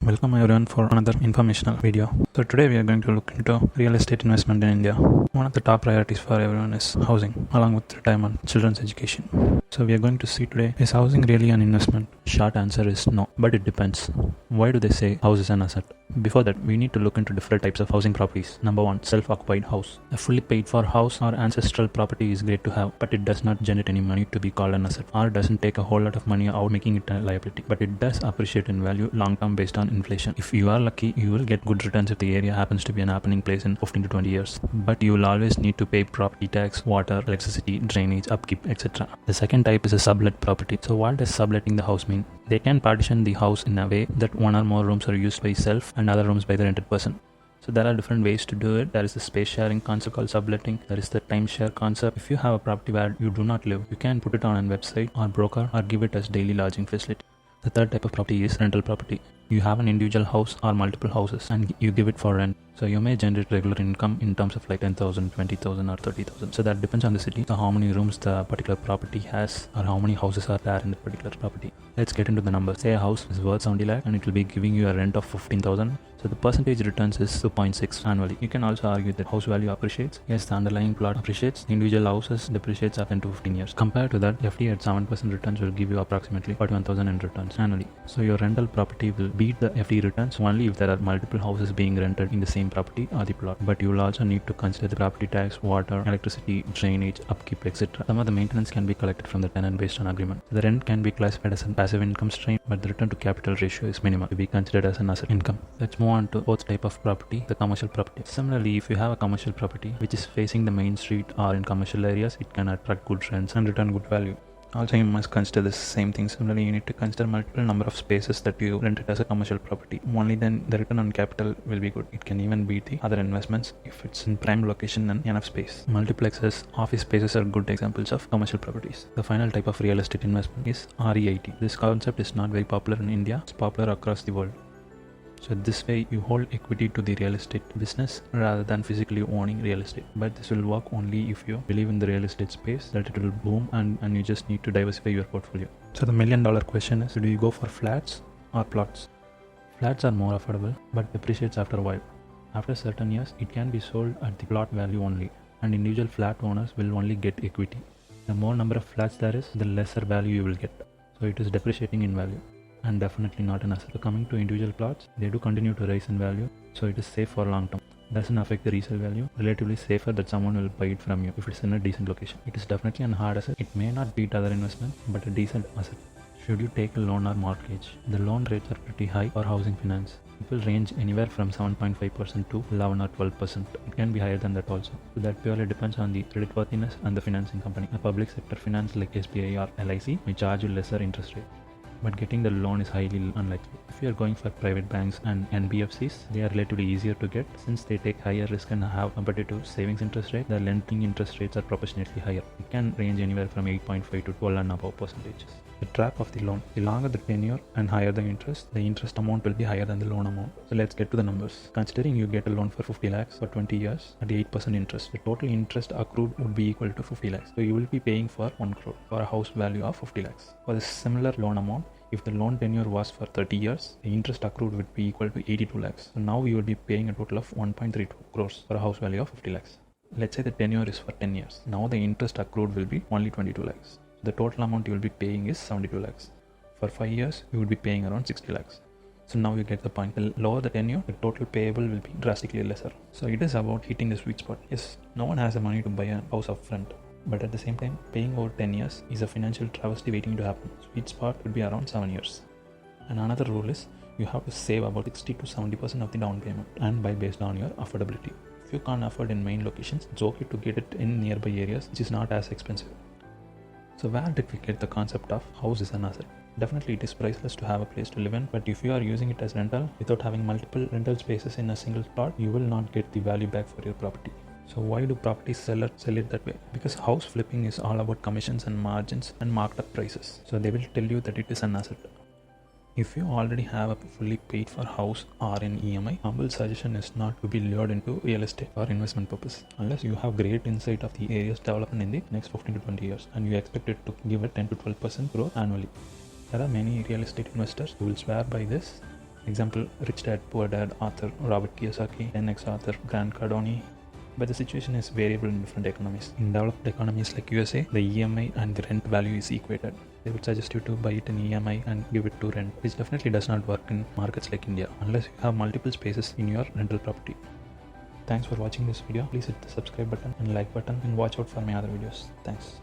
Welcome everyone for another informational video. So today we are going to look into real estate investment in India. One of the top priorities for everyone is housing, along with retirement, children's education. So we are going to see today, is housing really an investment? Short answer is no, but it depends. Why do they say house is an asset? Before that, we need to look into different types of housing properties. Number one, self-occupied house. A fully paid for house or ancestral property is great to have, but it does not generate any money to be called an asset, or doesn't take a whole lot of money out making it a liability. But it does appreciate in value long term based on inflation. If you are lucky, you will get good returns if the area happens to be an happening place in 15 to 20 years. But you will always need to pay property tax, water, electricity, drainage, upkeep, etc. The second type is a sublet property. So what does subletting the house mean? They can partition the house in a way that one or more rooms are used by self and other rooms by the rented person. So there are different ways to do it. There is the space sharing concept called subletting. There is the timeshare concept. If you have a property where you do not live, you can put it on a website or broker or give it as daily lodging facility. The third type of property is rental property. You have an individual house or multiple houses and you give it for rent. So you may generate regular income in terms of like 10,000, 20,000 or 30,000. So that depends on the city. So how many rooms the particular property has or how many houses are there in the particular property. Let's get into the numbers. Say a house is worth 70 lakh and it will be giving you a rent of 15,000. So the percentage returns is 2.6 annually. You can also argue that house value appreciates. Yes, the underlying plot appreciates. Individual houses depreciates after 10 to 15 years. Compared to that, FD at 7% returns will give you approximately 41,000 in returns annually. So your rental property will beat the FD returns only if there are multiple houses being rented in the same property or the plot. But you will also need to consider the property tax, water, electricity, drainage, upkeep, etc. Some of the maintenance can be collected from the tenant based on agreement. The rent can be classified as a passive income stream, but the return to capital ratio is minimal to be considered as an asset income. Let's move on to fourth type of property, the commercial property. Similarly, if you have a commercial property which is facing the main street or in commercial areas, it can attract good rents and return good value. Also, you must consider the same thing. Similarly, you need to consider multiple number of spaces that you rent it as a commercial property. Only then the return on capital will be good. It can even beat the other investments if it's in prime location and enough space. Multiplexes, office spaces are good examples of commercial properties. The final type of real estate investment is REIT. This concept is not very popular in India. It's popular across the world. So this way you hold equity to the real estate business rather than physically owning real estate. But this will work only if you believe in the real estate space, that it will boom and you just need to diversify your portfolio. So the $1 million question is, do you go for flats or plots? Flats are more affordable but depreciates after a while. After certain years, it can be sold at the plot value only and individual flat owners will only get equity. The more number of flats there is, the lesser value you will get. So it is depreciating in value and definitely not an asset. So coming to individual plots, they do continue to rise in value, so it is safe for long term. Doesn't affect the resale value, relatively safer that someone will buy it from you if it's in a decent location. It is definitely an hard asset. It may not beat other investments, but a decent asset. Should you take a loan or mortgage? The loan rates are pretty high for housing finance. It will range anywhere from 7.5% to 11 or 12%. It can be higher than that also. So that purely depends on the creditworthiness and the financing company. A public sector finance like SBI or LIC may charge you lesser interest rate, but getting the loan is highly unlikely. If you are going for private banks and NBFCs, they are relatively easier to get since they take higher risk and have competitive savings interest rate. The lending interest rates are proportionately higher. It can range anywhere from 8.5 to 12 and above percentages. The trap of the loan: the longer the tenure and higher the interest amount will be higher than the loan amount. So let's get to the numbers. Considering you get a loan for 50 lakhs for 20 years at 8% interest, the total interest accrued would be equal to 50 lakhs. So you will be paying for 1 crore for a house value of 50 lakhs. For the similar loan amount, if the loan tenure was for 30 years, the interest accrued would be equal to 82 lakhs. So now you will be paying a total of 1.32 crores for a house value of 50 lakhs. Let's say the tenure is for 10 years. Now the interest accrued will be only 22 lakhs. The total amount you will be paying is 72 lakhs. For 5 years, you will be paying around 60 lakhs. So now you get the point. The lower the tenure, the total payable will be drastically lesser. So it is about hitting the sweet spot. Yes, no one has the money to buy a house upfront, but at the same time, paying over 10 years is a financial travesty waiting to happen. Sweet spot would be around 7 years. And another rule is, you have to save about 60 to 70% of the down payment and buy based on your affordability. If you can't afford in main locations, it's okay to get it in nearby areas which is not as expensive. So where did we get the concept of house is an asset? Definitely it is priceless to have a place to live in, but if you are using it as rental without having multiple rental spaces in a single plot, you will not get the value back for your property. So why do property sellers sell it that way? Because house flipping is all about commissions and margins and marked up prices. So they will tell you that it is an asset. If you already have a fully paid for house or an EMI, humble suggestion is not to be lured into real estate for investment purpose unless you have great insight of the area's development in the next 15 to 20 years and you expect it to give a 10 to 12% growth annually. There are many real estate investors who will swear by this. Example, Rich Dad Poor Dad author Robert Kiyosaki, 10x author Grant Cardone. But the situation is variable in different economies. In developed economies like USA, the EMI and the rent value is equated. They would suggest you to buy it in EMI and give it to rent, which definitely does not work in markets like India unless you have multiple spaces in your rental property. Thanks for watching this video. Please hit the subscribe button and like button and watch out for my other videos. Thanks.